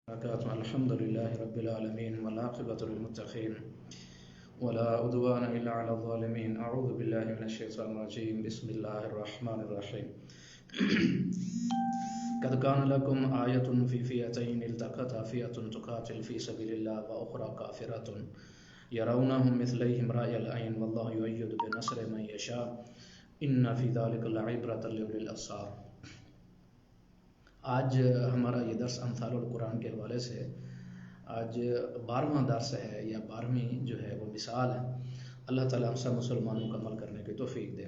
وبركاته. الحمد لله رب العالمين والعاقبة للمتقين ولا عدوان إلا على الظالمين. أعوذ بالله من الشيطان الرجيم. بسم الله الرحمن الرحيم. قد كان لكم آية في فئتين التقتا فئة تقاتل في سبيل الله وأخرى كافرة يرونهم مثليهم رأي العين والله يؤيد بنصر من يشاء إن في ذلك لعبرة لأولي الأبصار. آج ہمارا یہ درس امثال القرآن کے حوالے سے آج 12واں درس ہے یا 12ویں جو ہے وہ مثال ہے. اللہ تعالیٰ ہم سب مسلمانوں کا عمل کرنے کی توفیق دے.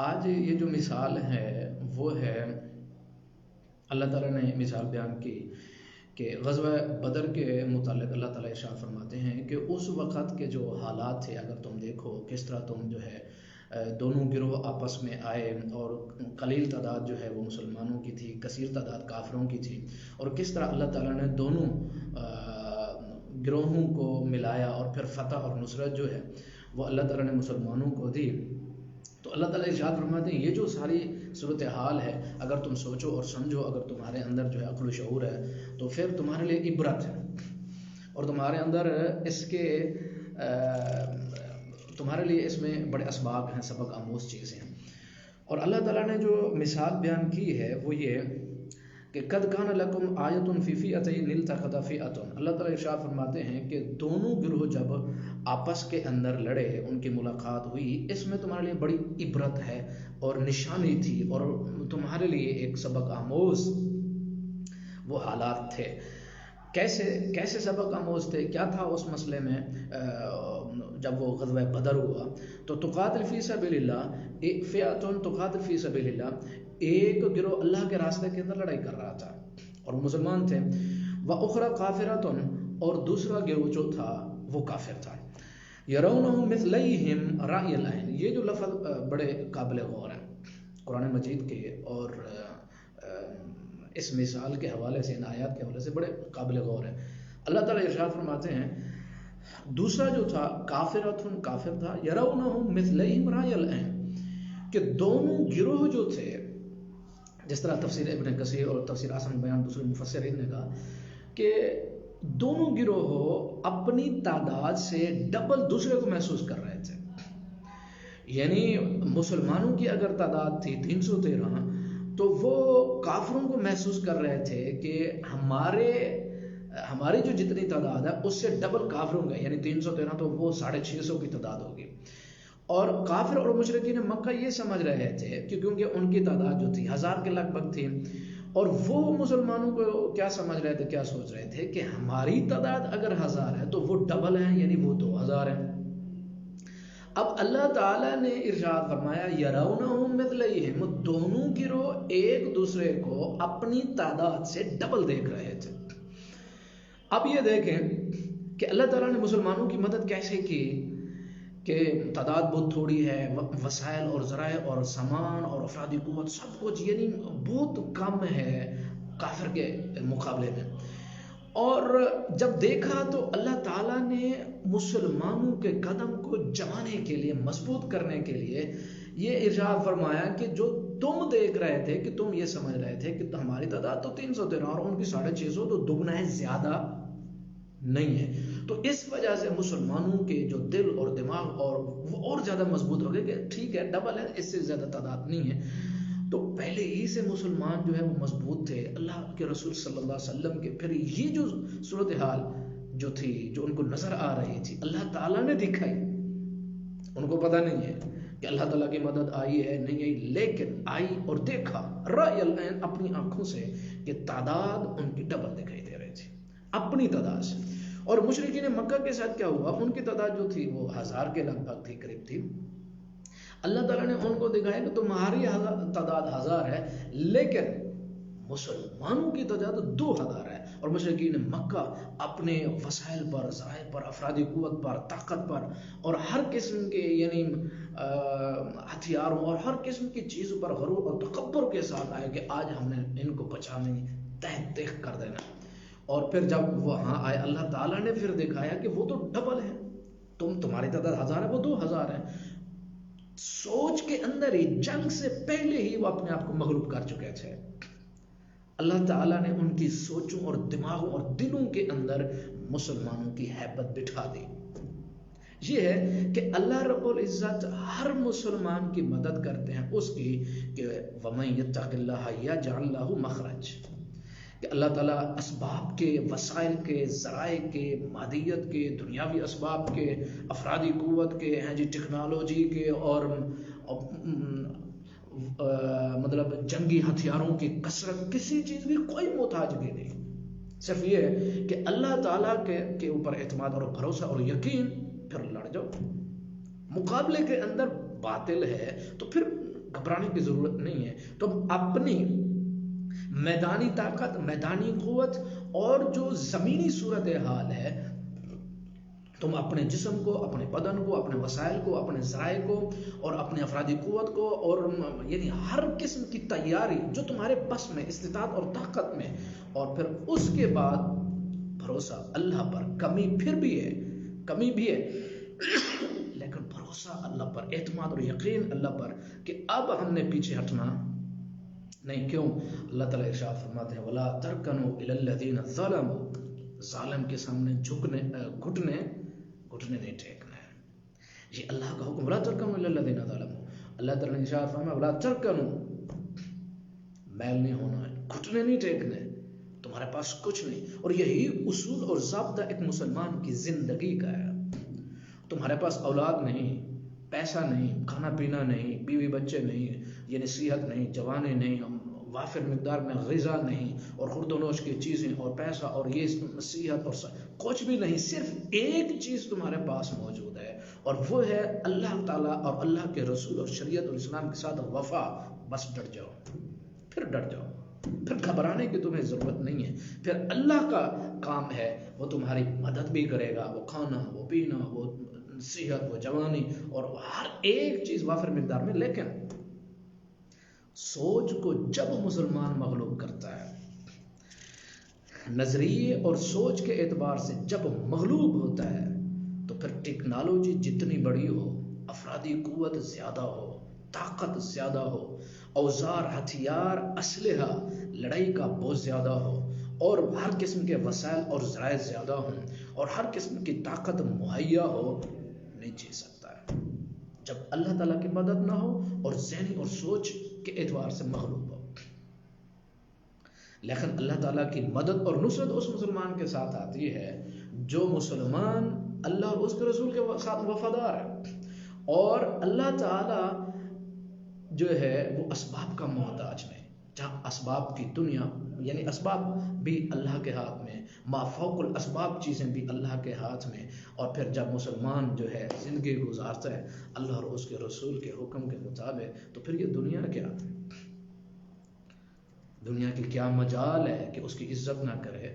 آج یہ جو مثال ہے وہ ہے اللہ تعالیٰ نے مثال بیان کی کہ غزوہ بدر کے متعلق اللہ تعالیٰ ارشاد فرماتے ہیں کہ اس وقت کے جو حالات تھے اگر تم دیکھو کس طرح تم جو ہے دونوں گروہ آپس میں آئے اور قلیل تعداد جو ہے وہ مسلمانوں کی تھی، کثیر تعداد کافروں کی تھی، اور کس طرح اللہ تعالیٰ نے دونوں گروہوں کو ملایا اور پھر فتح اور نصرت جو ہے وہ اللہ تعالیٰ نے مسلمانوں کو دی. تو اللہ تعالیٰ ارشاد فرماتے ہیں یہ جو ساری صورتحال ہے اگر تم سوچو اور سمجھو، اگر تمہارے اندر جو ہے عقل و شعور ہے تو پھر تمہارے لیے عبرت ہے اور تمہارے اندر تمہارے لیے اس میں بڑے اسباب ہیں، سبق آموز چیزیں ہیں. اور اللہ تعالیٰ نے جو مثال بیان کی ہے وہ یہ کہ قد کان لکم آیۃ فی فئتین التقتا فئۃ. اللہ تعالیٰ ارشاد فرماتے ہیں کہ دونوں گروہ جب آپس کے اندر لڑے، ان کی ملاقات ہوئی، اس میں تمہارے لیے بڑی عبرت ہے اور نشانی تھی اور تمہارے لیے ایک سبق آموز وہ حالات تھے. کیسے سبق آموز تھے؟ کیا تھا اس مسئلے میں؟ جب وہ غزوہ بدر ہوا تو تقاتل فی سبیل اللہ فئۃ تقاتل فی سبیل اللہ، ایک گروہ اللہ کے راستے کے اندر لڑائی کر رہا تھا اور مسلمان تھے، وَأُخْرَى قَافِرَةٌ، اور دوسرا گروہ جو تھا وہ کافر تھا. يَرَوْنَهُمْ مِثْلَيْهِمْ رَأْيَ الْعَيْنِ، یہ جو لفظ بڑے قابل غور ہیں قرآن مجید کے اور اس مثال کے حوالے سے، ان آیات کے حوالے سے بڑے قابل غور ہیں. اللہ تعالیٰ ارشاد فرماتے ہیں دوسرا جو تھا کافرتن، کافر تھا، یرونہم مثلیہم رأی العین، کہ دونوں گروہ جو تھے، جس طرح تفسیر ابن کثیر اور تفسیر آسان بیان دوسرے مفسرین نے کہا کہ دونوں گروہ اپنی تعداد سے ڈبل دوسرے کو محسوس کر رہے تھے. یعنی مسلمانوں کی اگر تعداد تھی 313 تو وہ کافروں کو محسوس کر رہے تھے کہ ہماری جو جتنی تعداد ہے اس سے ڈبل کافروں کا، یعنی 313 تو وہ 650 کی تعداد ہوگی. اور کافر اور مشرکین مکہ یہ سمجھ رہے تھے کہ کیونکہ ان کی تعداد جو تھی 1000 کے لگ بھگ تھی، اور وہ مسلمانوں کو کیا سمجھ رہے تھے، کیا سوچ رہے تھے کہ ہماری تعداد اگر 1000 ہے تو وہ ڈبل ہے، یعنی وہ 2000 ہے. اب اللہ تعالیٰ نے ارشاد فرمایا یرونہم مثلیہم، دونوں گروہ ایک دوسرے کو اپنی تعداد سے ڈبل دیکھ رہے تھے. اب یہ دیکھیں کہ اللہ تعالیٰ نے مسلمانوں کی مدد کیسے کی کہ تعداد بہت تھوڑی ہے، وسائل اور ذرائع اور سامان اور افرادی قوت سب کچھ یعنی بہت کم ہے کافر کے مقابلے میں. اور جب دیکھا تو اللہ تعالیٰ نے مسلمانوں کے قدم کو جمانے کے لیے، مضبوط کرنے کے لیے یہ ارشاد فرمایا کہ جو تم دیکھ رہے تھے کہ تم یہ سمجھ رہے تھے کہ ہماری تعداد تو 313 اور ان کی 650 تو دگنا ہے، زیادہ نہیں ہے. تو اس وجہ سے مسلمانوں کے جو دل اور دماغ اور وہ اور زیادہ مضبوط ہو گئے کہ ٹھیک ہے ڈبل ہے، اس سے زیادہ تعداد نہیں ہے. تو پہلے ہی سے مسلمان جو ہے وہ مضبوط تھے اللہ کے رسول صلی اللہ علیہ وسلم کے. پھر یہ جو صورتحال جو تھی، جو ان کو نظر آ رہی تھی، اللہ تعالیٰ نے دکھائی. ان کو پتہ نہیں ہے کہ اللہ تعالیٰ کی مدد آئی ہے نہیں آئی، لیکن آئی اور دیکھا رأی العین، اپنی آنکھوں سے، کہ تعداد ان کی ڈبل دکھائی دے رہی تھی اپنی تعداد سے. اور مشرکین مکہ کے ساتھ کیا ہوا؟ ان کی تعداد جو تھی وہ 1000 کے لگ بھگ تھی، قریب تھی. اللہ تعالیٰ نے ان کو دکھایا کہ تمہاری تعداد 1000 ہے لیکن مسلمانوں کی تعداد 2000 ہے. اور مشرکین مکہ اپنے وسائل پر، ذرائع پر، افرادی قوت پر، طاقت پر اور ہر قسم کے یعنی ہتھیاروں اور ہر قسم کی چیزوں پر غرور اور تکبر کے ساتھ آئے کہ آج ہم نے ان کو بچانے تحت دیکھ کر دینا. اور پھر جب وہاں آئے اللہ تعالیٰ نے پھر دکھایا کہ وہ تو ڈبل ہے، تمہاری تعداد 1000 ہے، وہ 2000 ہے. سوچ کے اندر ہی جنگ سے پہلے ہی وہ اپنے آپ کو مغلوب کر چکے تھے. اللہ تعالیٰ نے ان کی سوچوں اور دماغوں اور دلوں کے اندر مسلمانوں کی ہیبت بٹھا دی. یہ ہے کہ اللہ رب العزت ہر مسلمان کی مدد کرتے ہیں اس کی کہ وَمَن يَتَّقِ اللَّهَ يَجْعَلْ لَهُ مَخْرَجًا، کہ اللہ تعالیٰ اسباب کے، وسائل کے، ذرائع کے، مادیت کے، دنیاوی اسباب کے، افرادی قوت کے، ٹیکنالوجی کے، اور مطلب جنگی ہتھیاروں کی کثرت، کسی چیز کی کوئی محتاجگی نہیں. صرف یہ ہے کہ اللہ تعالیٰ کے اوپر اعتماد اور بھروسہ اور یقین، پھر لڑ جاؤ. مقابلے کے اندر باطل ہے تو پھر گھبرانے کی ضرورت نہیں ہے. تم اپنی میدانی طاقت، میدانی قوت اور جو زمینی صورتحال ہے، تم اپنے جسم کو، اپنے بدن کو، اپنے وسائل کو، اپنے ذرائع کو اور اپنے افرادی قوت کو، اور یعنی ہر قسم کی تیاری جو تمہارے بس میں، استطاعت اور طاقت میں، اور پھر اس کے بعد بھروسہ اللہ پر. کمی پھر بھی ہے، کمی بھی ہے، لیکن بھروسہ اللہ پر، اعتماد اور یقین اللہ پر کہ اب ہم نے پیچھے ہٹنا نہیں. کیوں؟ اللہ تعالیٰ ارشاد فرماتے ہیں وَلَا تَرْكَنُوا إِلَى الَّذِينَ ظَلَمُوا، ظالم کے سامنے گھٹنے نہیں ٹیکنا ہے. یہ اللہ کا حکم، وَلَا تَرْكَنُوا إِلَى الَّذِينَ ظَلَمُوا. اللہ تعالیٰ نے ارشاد فرمایا وَلَا تَرْكَنُوا، میل نہیں ہونا ہے، گھٹنے نہیں ٹیکنے، تمہارے پاس کچھ نہیں. اور یہی اصول اور ضابطہ ایک مسلمان کی زندگی کا ہے. تمہارے پاس اولاد نہیں، پیسہ نہیں، کھانا پینا نہیں، بیوی بچے نہیں، یعنی صحت نہیں، جوانی نہیں، وافر مقدار میں غذا نہیں، اور خورد و نوش کی چیزیں اور پیسہ اور یہ صحت اور کچھ بھی نہیں. صرف ایک چیز تمہارے پاس موجود ہے، اور وہ ہے اللہ تعالیٰ اور اللہ کے رسول اور شریعت اور اسلام کے ساتھ وفا. بس ڈٹ جاؤ، پھر ڈٹ جاؤ، پھر گھبرانے کی تمہیں ضرورت نہیں ہے. پھر اللہ کا کام ہے، وہ تمہاری مدد بھی کرے گا. وہ کھانا، وہ پینا، وہ صحت، وہ جوانی، اور ہر ایک چیز وافر مقدار میں. لیکن سوچ کو جب مسلمان مغلوب کرتا ہے، نظریے اور سوچ کے اعتبار سے جب مغلوب ہوتا ہے، تو پھر ٹیکنالوجی جتنی بڑی ہو، افرادی قوت زیادہ ہو، طاقت زیادہ ہو، اوزار، ہتھیار، اسلحہ، لڑائی کا بہت زیادہ ہو، اور ہر قسم کے وسائل اور ذرائع زیادہ ہوں، اور ہر قسم کی طاقت مہیا ہو، نہیں جی سکتا ہے جب اللہ تعالیٰ کی مدد نہ ہو اور ذہنی اور سوچ کے اعتبار سے مغلوب ہو. لیکن اللہ تعالیٰ کی مدد اور نصرت اس مسلمان کے ساتھ آتی ہے جو مسلمان اللہ اور اس کے رسول کے ساتھ وفادار ہے، اور اللہ تعالیٰ جو ہے وہ اسباب کا محتاج نہیں. جہاں اسباب کی دنیا، یعنی اسباب بھی اللہ کے ہاتھ میں، ما فوق الاسباب چیزیں بھی اللہ کے ہاتھ میں. اور پھر جب مسلمان جو ہے زندگی گزارتا ہے اللہ اور اس کے رسول کے حکم کے مطابق، تو پھر یہ دنیا کیا، دنیا کی کیا مجال ہے کہ اس کی عزت نہ کرے.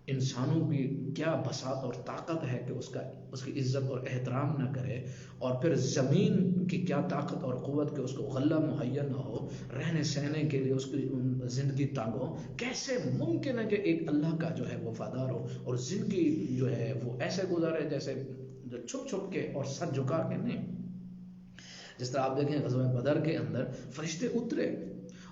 انسانوں کی کیا بساط اور طاقت ہے کہ اس کی عزت اور احترام نہ کرے. اور پھر زمین کی کیا طاقت اور قوت کہ اس کو غلہ مہیا نہ ہو، رہنے سہنے کے لیے اس کی زندگی تنگ ہو. کیسے ممکن ہے کہ ایک اللہ کا جو ہے وفادار ہو اور زندگی جو ہے وہ ایسے گزارے جیسے چھپ چھپ کے اور سر جھکا کے نہیں. جس طرح آپ دیکھیں غزوہ بدر کے اندر فرشتے اترے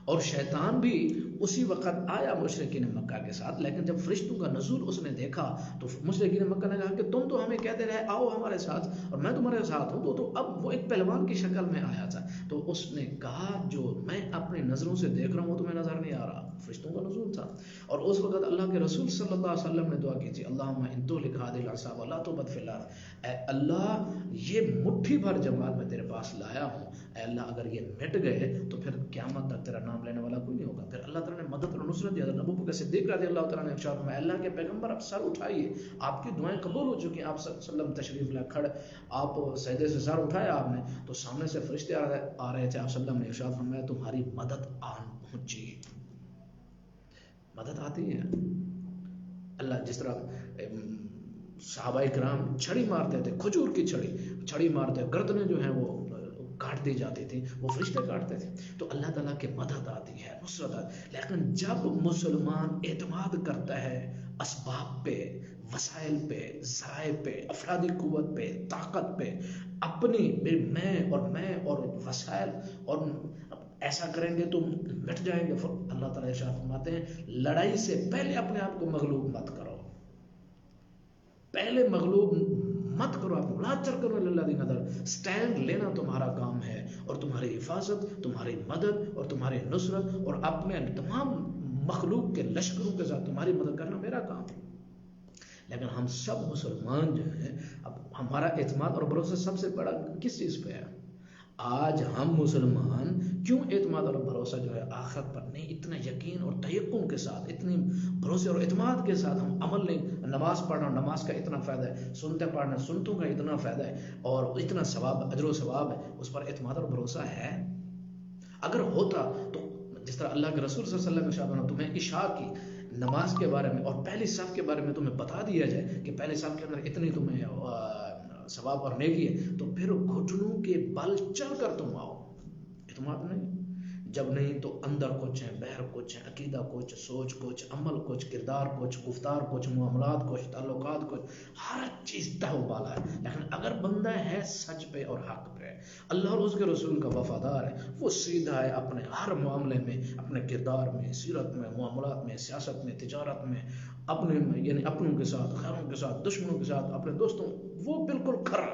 اور شیطان بھی اسی وقت آیا مشرکین مکہ کے ساتھ. لیکن جب فرشتوں کا نزول اس نے دیکھا تو مشرکین مکہ نے کہا کہ تم تو ہمیں کہتے رہے آؤ ہمارے ساتھ اور میں تمہارے ساتھ ہوں. تو اب وہ ایک پہلوان کی شکل میں آیا تھا. تو اس نے کہا جو میں اپنی نظروں سے دیکھ رہا ہوں وہ تمہیں نظر نہیں آ رہا. فرشتوں کا نزول تھا. اور اس وقت اللہ کے رسول صلی اللہ علیہ وسلم نے دعا کی تھی اللہم ان تہلک هذه العصابۃ ولا تبد فی الارض. اے اللہ یہ مٹھی بھر جماعت میں تیرے پاس لایا ہوں، اے اللہ اگر یہ مٹ گئے تو پھر قیامت تک تیرا نام لینے والا کوئی نہیں ہوگا. پھر اللہ تعالیٰ نے مدد اور نصرت دی. حضرت ابو بکر صدیق رضی اللہ تعالیٰ نے ارشاد فرمایا اللہ کے پیغمبر آپ سر اٹھائیے، آپ کی دعائیں قبول ہو چکی. آپ صلی اللہ علیہ وسلم تشریف لے کھڑے، آپ سجدے سے سر اٹھایا آپ نے تو سامنے سے فرشتے آ رہے تھے. آپ صلی اللہ علیہ وسلم نے ارشاد فرمایا تمہاری مدد آن پہنچی. مدد آتی ہے. اللہ جس طرح صحابہ کرام چھڑی مارتے تھے، کھجور کی چھڑی مارتے، گردنیں جو ہیں وہ کاٹ دی جاتی تھی، وہ فرشتے کاٹتے تھے. تو اللہ تعالیٰ کی مدد آتی ہے، نصرت آتی. لیکن جب مسلمان اعتماد کرتا ہے اسباب پہ، وسائل پہ، ذرائع پہ، افرادی قوت پہ، طاقت پہ، اپنی میں اور وسائل اور ایسا کریں گے تو مٹ جائیں گے. اللہ تعالیٰ ارشاد فرماتے ہیں لڑائی سے پہلے اپنے آپ کو مغلوب مت کرو، پہلے مغلوب مت کرو، آپ لا ترکنوا للذین ظلموا. سٹینڈ لینا تمہارا کام ہے، اور تمہاری حفاظت، تمہاری مدد اور تمہاری نصرت اور اپنے تمام مخلوق کے لشکروں کے ساتھ تمہاری مدد کرنا میرا کام ہے. لیکن ہم سب مسلمان جو ہیں، اب ہمارا اعتماد اور بھروسہ سب سے بڑا کس چیز پہ ہے؟ آج ہم مسلمان کیوں اعتماد اور بھروسہ جو ہے آخرت پر نہیں، اتنا یقین اور تیقن کے ساتھ، اتنی بھروسے اور اعتماد کے ساتھ ہم عمل نہیں. نماز پڑھنا، نماز کا اتنا فائدہ ہے، سنتے پڑھنا، سنتوں کا اتنا فائدہ ہے، اور اتنا ثواب، اجر و ثواب ہے، اس پر اعتماد اور بھروسہ ہے؟ اگر ہوتا تو جس طرح اللہ کے رسول صلی اللہ علیہ وسلم نے تمہیں عشاء کی نماز کے بارے میں اور پہلی صف کے بارے میں تمہیں بتا دیا جائے کہ پہلی صف کے اندر اتنی تمہیں ثواب اور نیکی ہے، تو پھر گھٹنوں کے بل چل کر تم آؤ. اعتماد نہیں، جب نہیں تو اندر کچھ ہے، بہر کچھ ہے، عقیدہ کچھ، سوچ کچھ، عمل کچھ، کردار کچھ، گفتار کچھ، معاملات کچھ، تعلقات کچھ، ہر چیز تہو بالا ہے. لیکن اگر بندہ ہے سچ پہ اور حق پہ، اللہ اور اس کے رسول کا وفادار ہے، وہ سیدھا ہے اپنے ہر معاملے میں، اپنے کردار میں، سیرت میں، معاملات میں، سیاست میں، تجارت میں، اپنے یعنی اپنوں کے ساتھ، خیروں کے ساتھ، دشمنوں کے ساتھ، اپنے دوستوں، وہ بالکل کھرا،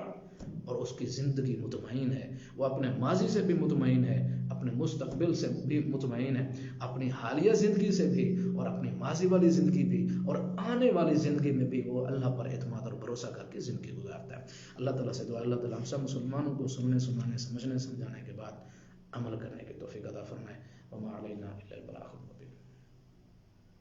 اور اس کی زندگی مطمئن ہے. وہ اپنے ماضی سے بھی مطمئن ہے، اپنے مستقبل سے بھی مطمئن ہے، اپنی حالیہ زندگی سے بھی، اور اپنی ماضی والی زندگی بھی، اور آنے والی زندگی میں بھی وہ اللہ پر اعتماد اور بھروسہ کر کے زندگی گزارتا ہے. اللہ تعالیٰ سے دعا، اللہ تعالیٰ ہم سب مسلمانوں کو سننے، سنانے، سمجھنے، سمجھانے کے بعد عمل کرنے کی توفیق عطا فرمائے. وما علینا الا البلاغ.